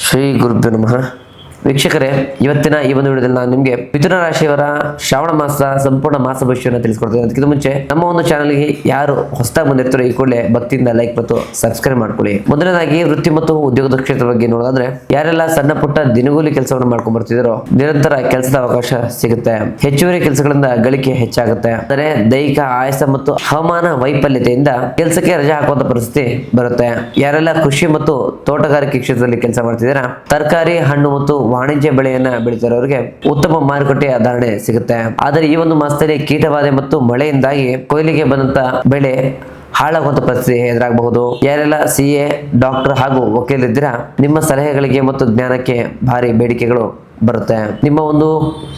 ಶ್ರೀ ಗುರುಭ್ಯೋ ನಮಃ. ವೀಕ್ಷಕರೇ, ಇವತ್ತಿನ ಈ ಒಂದು ವಿಡಿಯೋದಲ್ಲಿ ನಾನು ನಿಮಗೆ ಮಿಥುನ ರಾಶಿಯವರ ಶ್ರಾವಣ ಮಾಸ ಸಂಪೂರ್ಣ ಮಾಸ ಭವಿಷ್ಯವನ್ನು ತಿಳಿಸ್ಕೊಡ್ತೇನೆ. ಅದಕ್ಕಿಂತ ಮುಂಚೆ ನಮ್ಮ ಒಂದು ಚಾನಲ್ಗೆ ಯಾರು ಹೊಸದಾಗಿ ಬಂದಿರ್ತಾರೋ ಈ ಕೂಡಲೇ ಭಕ್ತಿಯಿಂದ ಲೈಕ್ ಮತ್ತು ಸಬ್ಸ್ಕ್ರೈಬ್ ಮಾಡ್ಕೊಳ್ಳಿ. ಮೊದಲನೇದಾಗಿ ವೃತ್ತಿ ಮತ್ತು ಉದ್ಯೋಗದ ಕ್ಷೇತ್ರದ ಬಗ್ಗೆ ನೋಡೋದಾದ್ರೆ, ಯಾರೆಲ್ಲ ಸಣ್ಣ ಪುಟ್ಟ ದಿನಗೂಲಿ ಕೆಲಸವನ್ನು ಮಾಡ್ಕೊಂಡು ಬರ್ತಿದಾರೋ ನಿರಂತರ ಕೆಲಸದ ಅವಕಾಶ ಸಿಗುತ್ತೆ. ಹೆಚ್ಚುವರಿ ಕೆಲಸಗಳಿಂದ ಗಳಿಕೆ ಹೆಚ್ಚಾಗುತ್ತೆ. ಆದರೆ ದೈಹಿಕ ಆಯಾಸ ಮತ್ತು ಹವಾಮಾನ ವೈಫಲ್ಯತೆಯಿಂದ ಕೆಲಸಕ್ಕೆ ರಜೆ ಹಾಕುವಂತ ಪರಿಸ್ಥಿತಿ ಬರುತ್ತೆ. ಯಾರೆಲ್ಲ ಕೃಷಿ ಮತ್ತು ತೋಟಗಾರಿಕೆ ಕ್ಷೇತ್ರದಲ್ಲಿ ಕೆಲಸ ಮಾಡ್ತಿದಾರ, ತರಕಾರಿ, ಹಣ್ಣು ಮತ್ತು ವಾಣಿಜ್ಯ ಬೆಳೆಯನ್ನ ಬೆಳೀತಿರೋರಿಗೆ ಉತ್ತಮ ಮಾರುಕಟ್ಟೆ ಧಾರಣೆ ಸಿಗುತ್ತೆ. ಆದರೆ ಈ ಒಂದು ಮಾಸದಲ್ಲಿ ಕೀಟಬಾಧೆ ಮತ್ತು ಮಳೆಯಿಂದಾಗಿ ಕೊಯ್ಲಿಗೆ ಬಂದಂತ ಬೆಳೆ ಹಾಳಾಗುವಂತ ಪರಿಸ್ಥಿತಿ ಎದುರಾಗಬಹುದು. ಯಾರೆಲ್ಲ CA, ಡಾಕ್ಟರ್ ಹಾಗೂ ವಕೀಲರಿದ್ದೀರಾ, ನಿಮ್ಮ ಸಲಹೆಗಳಿಗೆ ಮತ್ತು ಜ್ಞಾನಕ್ಕೆ ಭಾರಿ ಬೇಡಿಕೆಗಳು ಬರುತ್ತೆ. ನಿಮ್ಮ ಒಂದು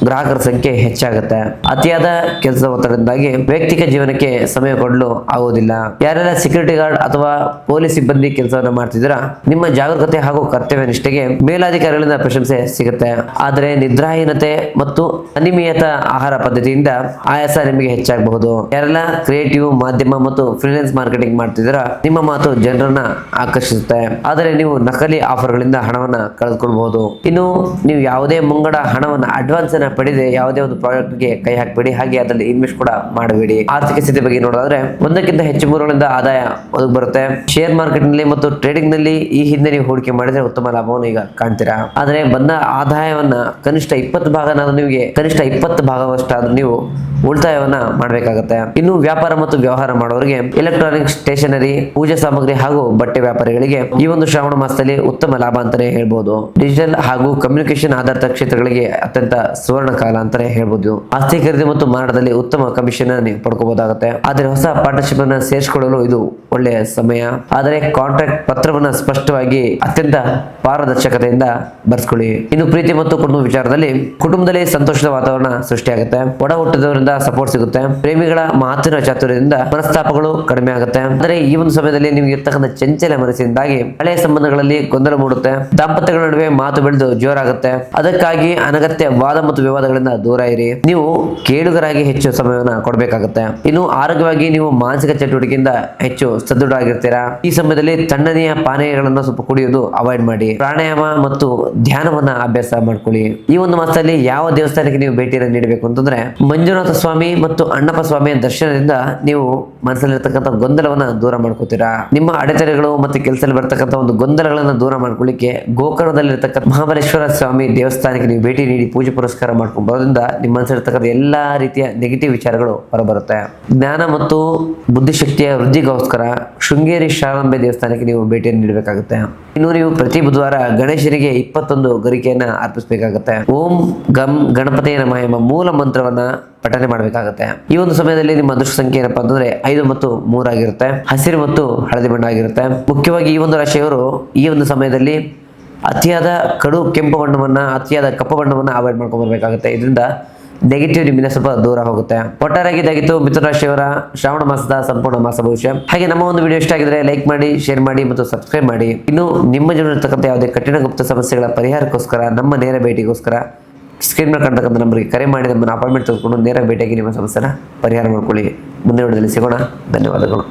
ಗ್ರಾಹಕರ ಸಂಖ್ಯೆ ಹೆಚ್ಚಾಗುತ್ತೆ. ಅತಿಯಾದ ಕೆಲಸದ ಒತ್ತಡದಿಂದಾಗಿ ವೈಯಕ್ತಿಕ ಜೀವನಕ್ಕೆ ಸಮಯ ಕೊಡಲು ಆಗುವುದಿಲ್ಲ. ಯಾರೆಲ್ಲ ಸೆಕ್ಯೂರಿಟಿ ಗಾರ್ಡ್ ಅಥವಾ ಪೊಲೀಸ್ ಸಿಬ್ಬಂದಿ ಕೆಲಸವನ್ನು ಮಾಡ್ತಿದ್ದೀರಾ, ನಿಮ್ಮ ಜಾಗರೂಕತೆ ಹಾಗೂ ಕರ್ತವ್ಯ ನಿಷ್ಠೆಗೆ ಮೇಲಾಧಿಕಾರಿಗಳಿಂದ ಪ್ರಶಂಸೆ ಸಿಗುತ್ತೆ. ಆದರೆ ನಿದ್ರಾಹೀನತೆ ಮತ್ತು ಅನಿಯಮಿತ ಆಹಾರ ಪದ್ಧತಿಯಿಂದ ಆಯಾಸ ನಿಮಗೆ ಹೆಚ್ಚಾಗಬಹುದು. ಯಾರೆಲ್ಲ ಕ್ರಿಯೇಟಿವ್, ಮಾಧ್ಯಮ ಮತ್ತು ಫ್ರೀಲಾನ್ಸ್ ಮಾರ್ಕೆಟಿಂಗ್ ಮಾಡ್ತಿದ್ದೀರಾ, ನಿಮ್ಮ ಮಾತು ಜನರನ್ನ ಆಕರ್ಷಿಸುತ್ತೆ. ಆದರೆ ನೀವು ನಕಲಿ ಆಫರ್ಗಳಿಂದ ಹಣವನ್ನ ಕಳೆದುಕೊಳ್ಳಬಹುದು. ಇನ್ನು ನೀವು ಯಾವುದೇ ಮುಂಗಡ ಹಣವನ್ನು ಅಡ್ವಾನ್ಸ್ ಅನ್ನ ಪಡೆದೇ ಯಾವುದೇ ಒಂದು ಪ್ರಾಜೆಕ್ಟ್ ಗೆ ಕೈ ಹಾಕಬೇಡಿ. ಹಾಗೆ ಅದರಲ್ಲಿ ಇನ್ವೆಸ್ಟ್ ಕೂಡ ಮಾಡಬೇಡಿ. ಆರ್ಥಿಕ ಸ್ಥಿತಿ ಬಗ್ಗೆ ನೋಡೋದಾದ್ರೆ, ಒಂದಕ್ಕಿಂತ ಹೆಚ್ಚು ಮೂಲಗಳಿಂದ ಆದಾಯ ಒದಗಿ ಬರುತ್ತೆ. ಶೇರ್ ಮಾರ್ಕೆಟ್ ನಲ್ಲಿ ಮತ್ತು ಟ್ರೇಡಿಂಗ್ ನಲ್ಲಿ ಈ ಹಿಂದೆ ನೀವು ಹೂಡಿಕೆ ಮಾಡಿದ್ರೆ ಉತ್ತಮ ಲಾಭವನ್ನು ಈಗ ಕಾಣ್ತೀರಾ. ಆದರೆ ಬಂದ ಆದಾಯವನ್ನ ಕನಿಷ್ಠ 20 ಭಾಗನಾದ್ರೂ ನಿಮಗೆ ಕನಿಷ್ಠ 20 ಭಾಗವಷ್ಟಾದ್ರೂ ನೀವು ಉಳಿತಾಯವನ್ನ ಮಾಡಬೇಕಾಗುತ್ತೆ. ಇನ್ನು ವ್ಯಾಪಾರ ಮತ್ತು ವ್ಯವಹಾರ ಮಾಡೋರಿಗೆ ಎಲೆಕ್ಟ್ರಾನಿಕ್ಸ್, ಸ್ಟೇಷನರಿ, ಪೂಜಾ ಸಾಮಗ್ರಿ ಹಾಗೂ ಬಟ್ಟೆ ವ್ಯಾಪಾರಿಗಳಿಗೆ ಈ ಒಂದು ಶ್ರಾವಣ ಮಾಸದಲ್ಲಿ ಉತ್ತಮ ಲಾಭ ಅಂತಾನೆ ಹೇಳ್ಬೋದು. ಡಿಜಿಟಲ್ ಹಾಗೂ ಕಮ್ಯುನಿಕೇಶನ್ ಆಧಾರಿತ ಕ್ಷೇತ್ರಗಳಿಗೆ ಅತ್ಯಂತ ಸುವರ್ಣ ಕಾಲ ಅಂತಾನೆ ಹೇಳ್ಬೋದು. ಆಸ್ತಿ ಖರೀದಿ ಮತ್ತು ಮಾರಾಟದಲ್ಲಿ ಉತ್ತಮ ಕಮಿಷನ್ ನೀವು ಪಡ್ಕೋಬಹುದಾಗುತ್ತೆ. ಆದರೆ ಹೊಸ ಪಾರ್ಟ್ನರ್ಶಿಪ್ ಅನ್ನ ಸೇರಿಸಿಕೊಳ್ಳಲು ಇದು ಒಳ್ಳೆಯ ಸಮಯ. ಆದರೆ ಕಾಂಟ್ರಾಕ್ಟ್ ಪತ್ರವನ್ನ ಸ್ಪಷ್ಟವಾಗಿ ಅತ್ಯಂತ ಪಾರದರ್ಶಕತೆಯಿಂದ ಬರ್ಸ್ಕೊಳ್ಳಿ. ಇನ್ನು ಪ್ರೀತಿ ಮತ್ತು ಕುಟುಂಬ ವಿಚಾರದಲ್ಲಿ ಕುಟುಂಬದಲ್ಲಿ ಸಂತೋಷದ ವಾತಾವರಣ ಸೃಷ್ಟಿಯಾಗುತ್ತೆ. ಒಡ ಹುಟ್ಟಿದವರಿಂದ ಸಪೋರ್ಟ್ ಸಿಗುತ್ತೆ. ಪ್ರೇಮಿಗಳ ಮಾತಿನ ಚಾತುರ್ಯದಿಂದ ಮನಸ್ತಾಪಗಳು ಕಡಿಮೆ ಆಗುತ್ತೆ. ಆದರೆ ಈ ಒಂದು ಸಮಯದಲ್ಲಿ ನಿಮ್ಗೆ ಇರ್ತಕ್ಕಂಥ ಚಂಚಲ ಮನಸ್ಸಿನಿಂದಾಗಿ ಹಳೆಯ ಸಂಬಂಧಗಳಲ್ಲಿ ಗೊಂದಲ ಮೂಡುತ್ತೆ. ದಾಂಪತ್ಯಗಳ ನಡುವೆ ಮಾತು ಬೆಳೆದು ಜೋರಾಗುತ್ತೆ. ಅದಕ್ಕಾಗಿ ಅನಗತ್ಯ ವಾದ ಮತ್ತು ವಿವಾದಗಳಿಂದ ದೂರ ಇರಿ. ನೀವು ಕೇಳುಗರಾಗಿ ಹೆಚ್ಚು ಸಮಯವನ್ನು ಕೊಡಬೇಕಾಗುತ್ತೆ. ಇನ್ನು ಆರೋಗ್ಯವಾಗಿ ನೀವು ಮಾನಸಿಕ ಚಟುವಟಿಕೆಯಿಂದ ಹೆಚ್ಚು ಸದೃಢವಾಗಿರ್ತೀರಾ. ಈ ಸಮಯದಲ್ಲಿ ತಣ್ಣನೆಯ ಪಾನೀಯಗಳನ್ನು ಸ್ವಲ್ಪ ಕುಡಿಯೋದು ಅವಾಯ್ಡ್ ಮಾಡಿ. ಪ್ರಾಣಾಯಾಮ ಮತ್ತು ಧ್ಯಾನವನ್ನ ಅಭ್ಯಾಸ ಮಾಡ್ಕೊಳ್ಳಿ. ಈ ಒಂದು ಮಾಸದಲ್ಲಿ ಯಾವ ದೇವಸ್ಥಾನಕ್ಕೆ ನೀವು ಭೇಟಿಯನ್ನು ನೀಡಬೇಕು ಅಂತಂದ್ರೆ, ಮಂಜುನಾಥ ಸ್ವಾಮಿ ಮತ್ತು ಅಣ್ಣಪ್ಪ ಸ್ವಾಮಿಯ ದರ್ಶನದಿಂದ ನೀವು ಮನಸ್ಸಲ್ಲಿರ್ತಕ್ಕಂಥ ಗೊಂದಲವನ್ನ ದೂರ ಮಾಡ್ಕೋತೀರಾ. ನಿಮ್ಮ ಅಡೆತಡೆಗಳು ಮತ್ತು ಕೆಲಸದಲ್ಲಿ ಬರ್ತಕ್ಕಂಥ ಒಂದು ಗೊಂದಲಗಳನ್ನ ದೂರ ಮಾಡ್ಕೊಳ್ಳಿಕ್ಕೆ ಗೋಕರ್ಣದಲ್ಲಿರ್ತಕ್ಕಂಥ ಮಹಾಬಲೇಶ್ವರ ಸ್ವಾಮಿ ದೇವಸ್ಥಾನಕ್ಕೆ ನೀವು ಭೇಟಿ ನೀಡಿ ಪೂಜೆ ಪುರಸ್ಕಾರ ಮಾಡ್ಕೊಂಡು ಬರೋದ್ರಿಂದ ನಿಮ್ಮ ಮನಸ್ಸಲ್ಲಿರ್ತಕ್ಕಂಥ ಎಲ್ಲಾ ರೀತಿಯ ನೆಗೆಟಿವ್ ವಿಚಾರಗಳು ಹೊರಬರುತ್ತೆ. ಜ್ಞಾನ ಮತ್ತು ಬುದ್ಧಿಶಕ್ತಿಯ ವೃದ್ಧಿಗೋಸ್ಕರ ಶೃಂಗೇರಿ ಶಾರಂಬೆ ದೇವಸ್ಥಾನಕ್ಕೆ ನೀವು ಭೇಟಿಯನ್ನು ನೀಡಬೇಕಾಗುತ್ತೆ. ಇನ್ನು ನೀವು ಪ್ರತಿ ಬುಧವಾರ ಗಣೇಶನಿಗೆ 21 ಗರಿಕೆಯನ್ನ ಅರ್ಪಿಸಬೇಕಾಗುತ್ತೆ. ಓಂ ಗಂ ಗಣಪತಿಯ ನಮಃ ಎಂಬ ಮೂಲ ಮಂತ್ರವನ್ನ ಪಠನೆ ಮಾಡಬೇಕಾಗುತ್ತೆ. ಈ ಒಂದು ಸಮಯದಲ್ಲಿ ನಿಮ್ಮ ಅದೃಷ್ಟ ಸಂಖ್ಯೆ ಏನಪ್ಪಾ ಅಂತಂದ್ರೆ 5 ಮತ್ತು 3 ಆಗಿರುತ್ತೆ. ಹಸಿರು ಮತ್ತು ಹಳದಿ ಬಣ್ಣ ಆಗಿರುತ್ತೆ. ಮುಖ್ಯವಾಗಿ ಈ ಒಂದು ರಾಶಿಯವರು ಈ ಒಂದು ಸಮಯದಲ್ಲಿ ಅತಿಯಾದ ಕಡು ಕೆಂಪು ಬಣ್ಣವನ್ನ, ಅತಿಯಾದ ಕಪ್ಪು ಬಣ್ಣವನ್ನ ಅವಾಯ್ಡ್ ಮಾಡ್ಕೊಂಡು ಬರ್ಬೇಕಾಗುತ್ತೆ. ಇದರಿಂದ ನೆಗೆಟಿವ್ ನಿಮ್ಮಿಂದ ಸ್ವಲ್ಪ ದೂರ ಹೋಗುತ್ತೆ. ಒಟ್ಟಾರೆಯಾಗಿ ಇದಾಗಿತ್ತು ಮಿಥುನ ರಾಶಿಯವರ ಶ್ರಾವಣ ಮಾಸದ ಸಂಪೂರ್ಣ ಮಾಸ ಭವಿಷ್ಯ. ಹಾಗೆ ನಮ್ಮ ಒಂದು ವಿಡಿಯೋ ಇಷ್ಟ ಆಗಿದ್ರೆ ಲೈಕ್ ಮಾಡಿ, ಶೇರ್ ಮಾಡಿ ಮತ್ತು ಸಬ್ಸ್ಕ್ರೈಬ್ ಮಾಡಿ. ಇನ್ನು ನಿಮ್ಮ ಜೀವನ ಇರತಕ್ಕಂಥ ಯಾವುದೇ ಕಠಿಣ ಗುಪ್ತ ಸಮಸ್ಯೆಗಳ ಪರಿಹಾರಕ್ಕೋಸ್ಕರ, ನಮ್ಮ ನೇರ ಭೇಟಿಗೋಸ್ಕರ ಸ್ಕ್ರೀನ್ ಮೇಲೆ ಕಾಣ್ತಕ್ಕಂಥ ನಂಬರ್ಗೆ ಕರೆ ಮಾಡಿ ನಮ್ಮನ್ನು ಅಪಾಯಿಂಟ್ಮೆಂಟ್ ತೆಗೆದುಕೊಂಡು ನೇರ ಭೇಟಿಯಾಗಿ ನಿಮ್ಮ ಸಮಸ್ಯೆನ ಪರಿಹಾರ ಮಾಡ್ಕೊಳ್ಳಿ. ಮುಂದಿನ ವಿಡಿಯೋದಲ್ಲಿ ಸಿಗೋಣ. ಧನ್ಯವಾದಗಳು.